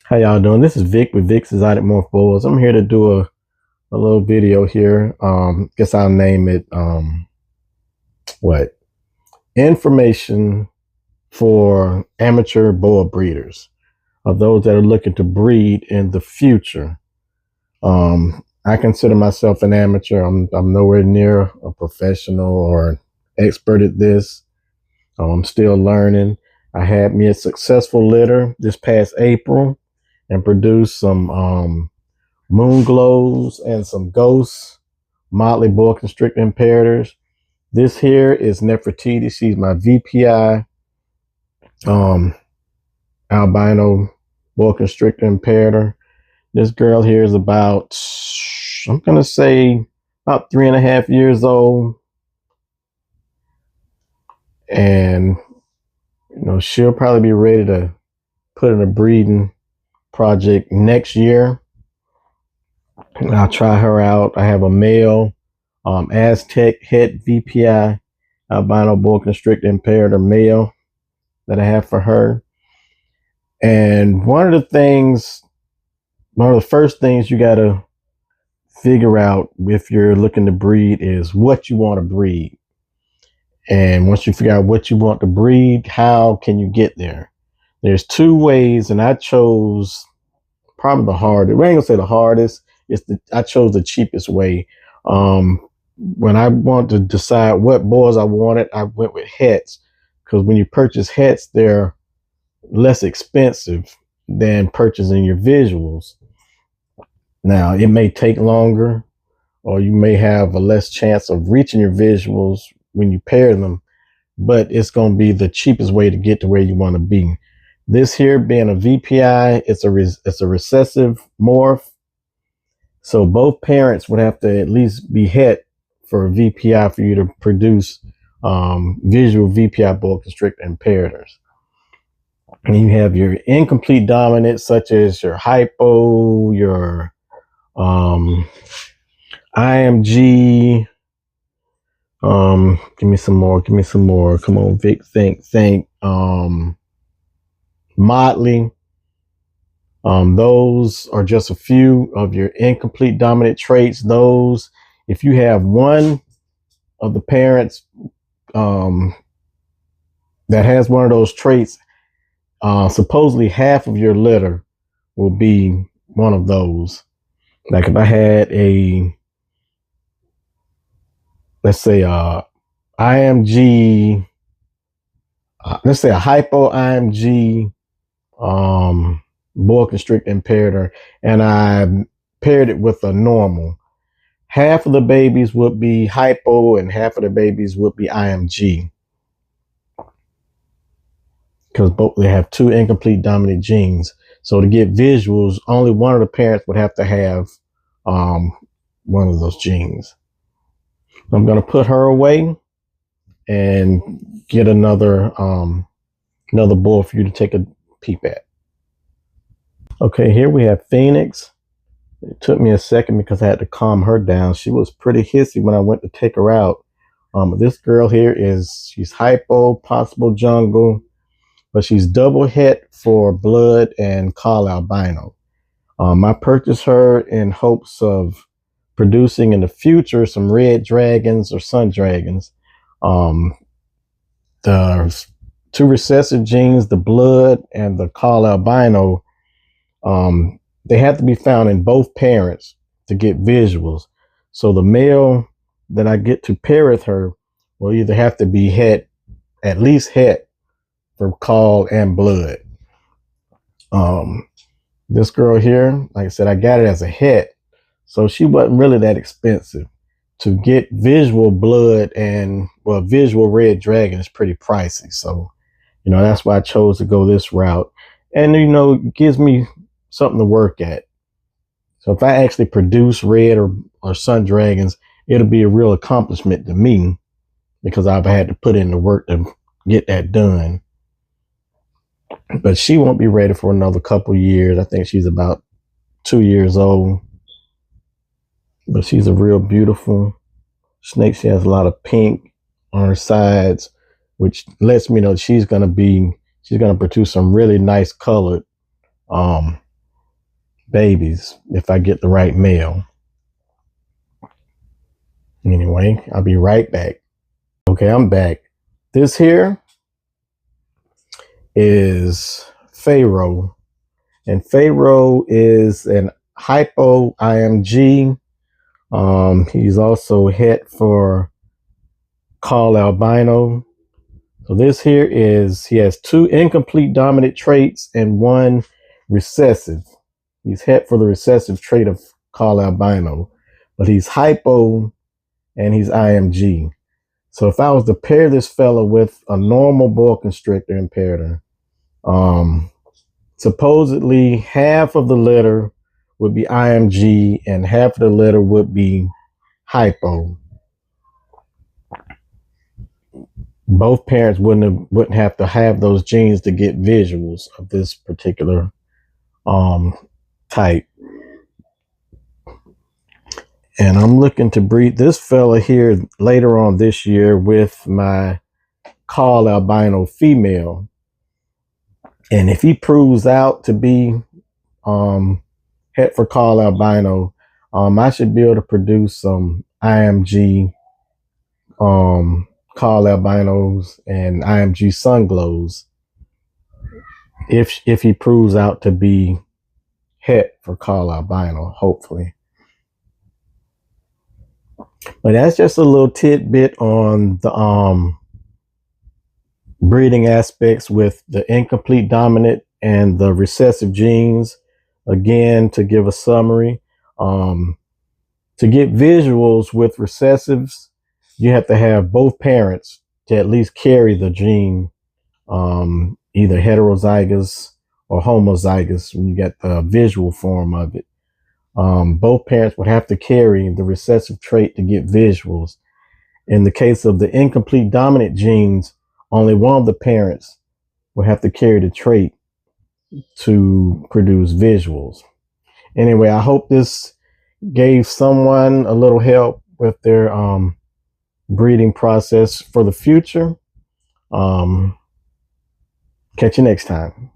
How y'all doing? This is Vic with Vic's Exotic Morph Bulls. I'm here to do a little video here. Guess I'll name it what? Information for amateur bull breeders, of those that are looking to breed in the future. I consider myself an amateur. I'm nowhere near a professional or expert at this. I'm still learning. I had me a successful litter this past April and produced some moon glows and some ghosts, motley boa constrictor imperators. This here is Nefertiti. She's my VPI um, albino boa constrictor imperator. This girl here is about, I'm gonna say, about 3.5 years old, and she'll probably be ready to put in a breeding project next year. I'll try her out. I have a male Aztec het VPI albino boa constrictor imperator male that I have for her. And one of the first things you got to figure out if you're looking to breed is what you want to breed. And once you figure out what you want to breed, how can you get there? There's two ways, and I chose probably the hardest. We ain't gonna say the hardest. I chose the cheapest way. When I wanted to decide what boys I wanted, I went with hets, because when you purchase hets, they're less expensive than purchasing your visuals. Now, it may take longer, or you may have a less chance of reaching your visuals when you pair them, but it's going to be the cheapest way to get to where you want to be. This here being a VPI, it's a recessive morph. So both parents would have to at least be het for a VPI for you to produce visual VPI boa constrictor imperators. And you have your incomplete dominant, such as your hypo, your IMG. Give me some more. Come on, Vic. Think. Motley. Those are just a few of your incomplete dominant traits. Those, if you have one of the parents that has one of those traits, supposedly half of your litter will be one of those. Like if I had let's say IMG, let's say a hypo IMG boa constrictor imperator, and I paired it with a normal, half of the babies would be hypo and half of the babies would be IMG, because both they have two incomplete dominant genes. So to get visuals, only one of the parents would have to have one of those genes. I'm going to put her away and get another bull for you to take a peep at. Okay, here we have Phoenix. It took me a second because I had to calm her down. She was pretty hissy when I went to take her out. This girl here she's hypo, possible jungle, but she's double het for blood and call albino. I purchased her in hopes of producing in the future some red dragons or sun dragons. The two recessive genes, the blood and the call albino, they have to be found in both parents to get visuals. So the male that I get to pair with her will either have to be at least het for call and blood. This girl here, like I said, I got it as a het, so she wasn't really that expensive. To get visual blood and visual red dragon is pretty pricey. So, that's why I chose to go this route. And, it gives me something to work at. So if I actually produce red or sun dragons, it'll be a real accomplishment to me, because I've had to put in the work to get that done. But she won't be ready for another couple years. I think she's about 2 years old. But she's a real beautiful snake. She has a lot of pink on her sides, which lets me know she's gonna produce some really nice colored babies if I get the right male. Anyway, I'll be right back. Okay, I'm back. This here is Pharaoh, and Pharaoh is an hypo IMG. He's also het for Call Albino. So this here is, he has 2 incomplete dominant traits and 1 recessive. He's het for the recessive trait of Call Albino, but he's hypo and he's IMG. So if I was to pair this fella with a normal boa constrictor imperator, supposedly half of the litter would be IMG and half of the litter would be hypo. Both parents wouldn't have to have those genes to get visuals of this particular type. And I'm looking to breed this fella here later on this year with my Call Albino female. And if he proves out to be het for Call Albino, I should be able to produce some IMG Call Albinos and IMG Sun Glows if he proves out to be het for Call Albino, hopefully. But that's just a little tidbit on the breeding aspects with the incomplete dominant and the recessive genes. Again, to give a summary, to get visuals with recessives, you have to have both parents to at least carry the gene, either heterozygous or homozygous when you get the visual form of it. Both parents would have to carry the recessive trait to get visuals. In the case of the incomplete dominant genes, only one of the parents will have to carry the trait to produce visuals. Anyway, I hope this gave someone a little help with their breeding process for the future. Catch you next time.